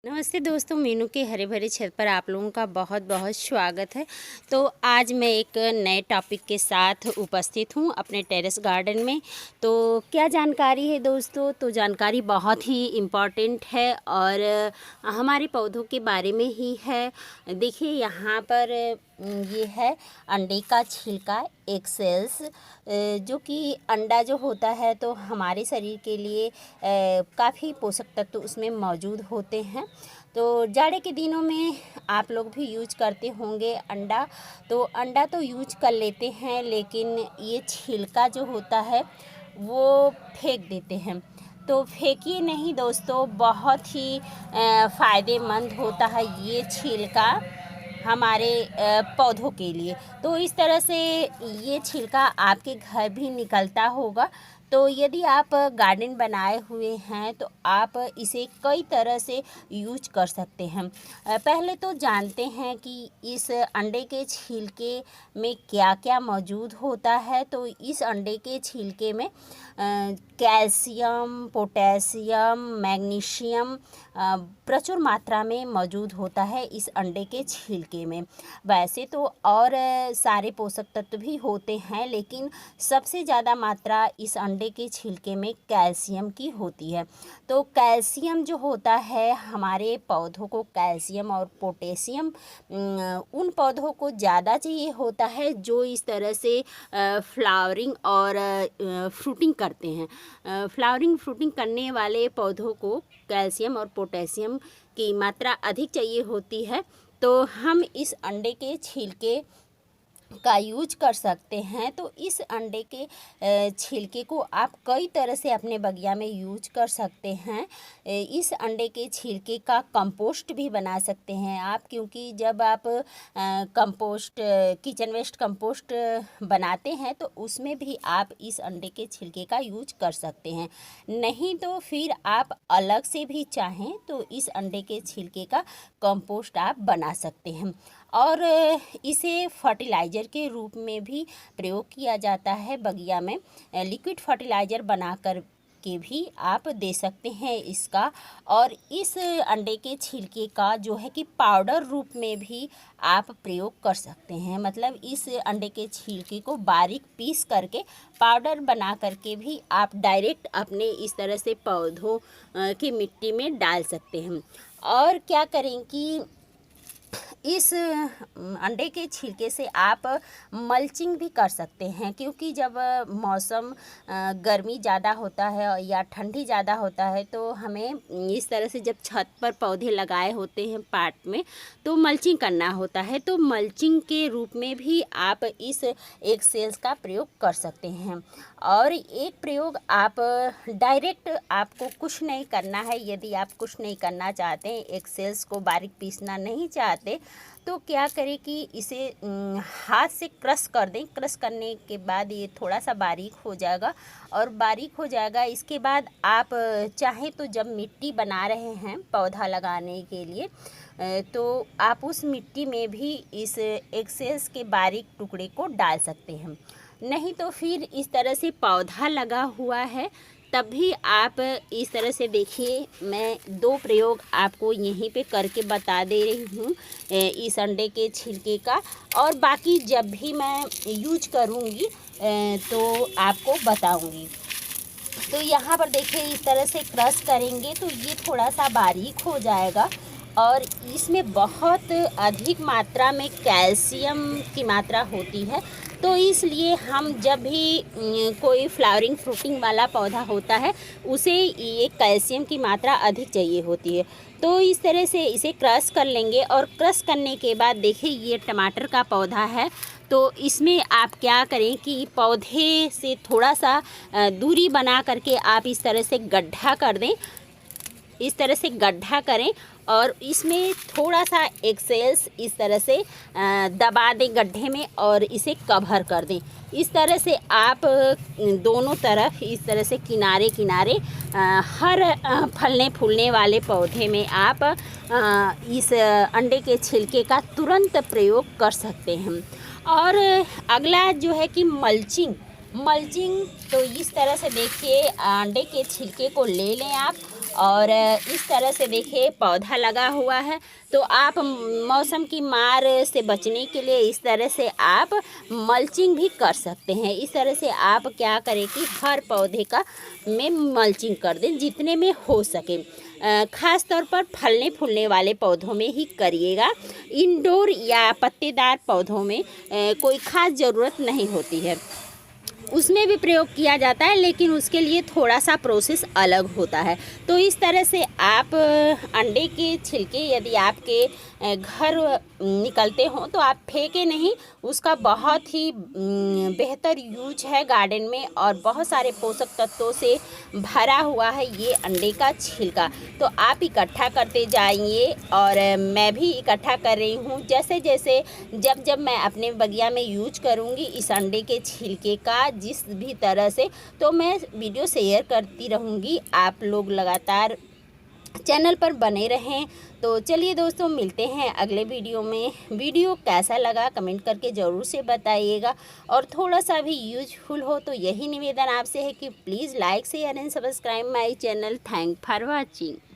नमस्ते दोस्तों, मीनू के हरे भरे छत पर आप लोगों का बहुत बहुत स्वागत है। तो आज मैं एक नए टॉपिक के साथ उपस्थित हूँ अपने टेरेस गार्डन में। तो क्या जानकारी है दोस्तों? तो जानकारी बहुत ही इम्पॉर्टेंट है और हमारे पौधों के बारे में ही है। देखिए यहाँ पर ये है अंडे का छिलका, एग सेल्स, जो कि अंडा जो होता है तो हमारे शरीर के लिए काफ़ी पोषक तत्व उसमें मौजूद होते हैं। तो जाड़े के दिनों में आप लोग भी यूज करते होंगे अंडा। तो अंडा तो यूज कर लेते हैं, लेकिन ये छिलका जो होता है वो फेंक देते हैं। तो फेंकिए नहीं दोस्तों, बहुत ही फ़ायदेमंद होता है ये छिलका हमारे पौधों के लिए। तो इस तरह से ये छिलका आपके घर भी निकलता होगा। तो यदि आप गार्डन बनाए हुए हैं तो आप इसे कई तरह से यूज कर सकते हैं। पहले तो जानते हैं कि इस अंडे के छिलके में क्या क्या मौजूद होता है। तो इस अंडे के छिलके में कैल्शियम, पोटेशियम, मैग्नीशियम प्रचुर मात्रा में मौजूद होता है इस अंडे के छिलके में। वैसे तो और सारे पोषक तत्व भी होते हैं, लेकिन सबसे ज़्यादा मात्रा इस अंडे के छिलके में कैल्शियम की होती है। तो कैल्शियम जो होता है हमारे पौधों को, कैल्शियम और पोटेशियम उन पौधों को ज़्यादा चाहिए होता है जो इस तरह से फ्लावरिंग और फ्रूटिंग करते हैं। फ्लावरिंग फ्रूटिंग करने वाले पौधों को कैल्शियम और पोटेशियम की मात्रा अधिक चाहिए होती है। तो हम इस अंडे के छिलके का यूज कर सकते हैं। तो इस अंडे के छिलके को आप कई तरह से अपने बगिया में यूज कर सकते हैं। इस अंडे के छिलके का कंपोस्ट भी बना सकते हैं आप, क्योंकि जब आप कंपोस्ट, किचन वेस्ट कंपोस्ट बनाते हैं तो उसमें भी आप इस अंडे के छिलके का यूज कर सकते हैं। नहीं तो फिर आप अलग से भी चाहें तो इस अंडे के छिलके का कंपोस्ट आप बना सकते हैं। और इसे फर्टिलाइज़र के रूप में भी प्रयोग किया जाता है बगिया में। लिक्विड फर्टिलाइज़र बनाकर के भी आप दे सकते हैं इसका। और इस अंडे के छिलके का जो है कि पाउडर रूप में भी आप प्रयोग कर सकते हैं। मतलब इस अंडे के छिलके को बारीक पीस करके पाउडर बना करके भी आप डायरेक्ट अपने इस तरह से पौधों की मिट्टी में डाल सकते हैं। और क्या करें कि इस अंडे के छिलके से आप मल्चिंग भी कर सकते हैं, क्योंकि जब मौसम गर्मी ज़्यादा होता है या ठंडी ज़्यादा होता है तो हमें इस तरह से जब छत पर पौधे लगाए होते हैं पार्ट में तो मल्चिंग करना होता है। तो मल्चिंग के रूप में भी आप इस एग सेल्स का प्रयोग कर सकते हैं। और एक प्रयोग आप डायरेक्ट, आपको कुछ नहीं करना है। यदि आप कुछ नहीं करना चाहते हैं, एग सेल्स को बारीक पीसना नहीं चाहते, तो क्या करें कि इसे हाथ से क्रश कर दें। क्रश करने के बाद ये थोड़ा सा बारीक हो जाएगा। और बारीक हो जाएगा इसके बाद आप चाहें तो जब मिट्टी बना रहे हैं पौधा लगाने के लिए, तो आप उस मिट्टी में भी इस एग सेल्स के बारीक टुकड़े को डाल सकते हैं। नहीं तो फिर इस तरह से पौधा लगा हुआ है तब भी आप इस तरह से, देखिए मैं दो प्रयोग आपको यहीं पे करके बता दे रही हूँ इस अंडे के छिलके का। और बाकी जब भी मैं यूज करूँगी तो आपको बताऊँगी। तो यहाँ पर देखिए इस तरह से क्रश करेंगे तो ये थोड़ा सा बारीक हो जाएगा। और इसमें बहुत अधिक मात्रा में कैल्शियम की मात्रा होती है। तो इसलिए हम जब भी कोई फ्लावरिंग फ्रूटिंग वाला पौधा होता है उसे ये कैल्शियम की मात्रा अधिक चाहिए होती है। तो इस तरह से इसे क्रश कर लेंगे। और क्रश करने के बाद देखिए ये टमाटर का पौधा है, तो इसमें आप क्या करें कि पौधे से थोड़ा सा दूरी बना करके आप इस तरह से गड्ढा कर दें। इस तरह से गड्ढा करें और इसमें थोड़ा सा एग सेल्स इस तरह से दबा दें गड्ढे में और इसे कवर कर दें। इस तरह से आप दोनों तरफ इस तरह से किनारे किनारे हर फलने फूलने वाले पौधे में आप इस अंडे के छिलके का तुरंत प्रयोग कर सकते हैं। और अगला जो है कि मल्चिंग। तो इस तरह से देखिए अंडे के छिलके को ले लें आप और इस तरह से देखिए पौधा लगा हुआ है। तो आप मौसम की मार से बचने के लिए इस तरह से आप मल्चिंग भी कर सकते हैं। इस तरह से आप क्या करें कि हर पौधे का में मल्चिंग कर दें जितने में हो सके। ख़ास तौर पर फलने फूलने वाले पौधों में ही करिएगा। इंडोर या पत्तेदार पौधों में कोई ख़ास ज़रूरत नहीं होती है। उसमें भी प्रयोग किया जाता है, लेकिन उसके लिए थोड़ा सा प्रोसेस अलग होता है। तो इस तरह से आप अंडे के छिलके यदि आपके घर निकलते हों तो आप फेंके नहीं, उसका बहुत ही बेहतर यूज है गार्डन में और बहुत सारे पोषक तत्वों से भरा हुआ है ये अंडे का छिलका। तो आप इकट्ठा करते जाइए और मैं भी इकट्ठा कर रही हूँ। जैसे जैसे जब मैं अपने बगिया में यूज करूँगी इस अंडे के छिलके का जिस भी तरह से, तो मैं वीडियो शेयर करती रहूँगी। आप लोग लगातार चैनल पर बने रहें। तो चलिए दोस्तों, मिलते हैं अगले वीडियो में। वीडियो कैसा लगा कमेंट करके ज़रूर से बताइएगा और थोड़ा सा भी यूजफुल हो तो यही निवेदन आपसे है कि please like share and subscribe my channel. Thank for watching.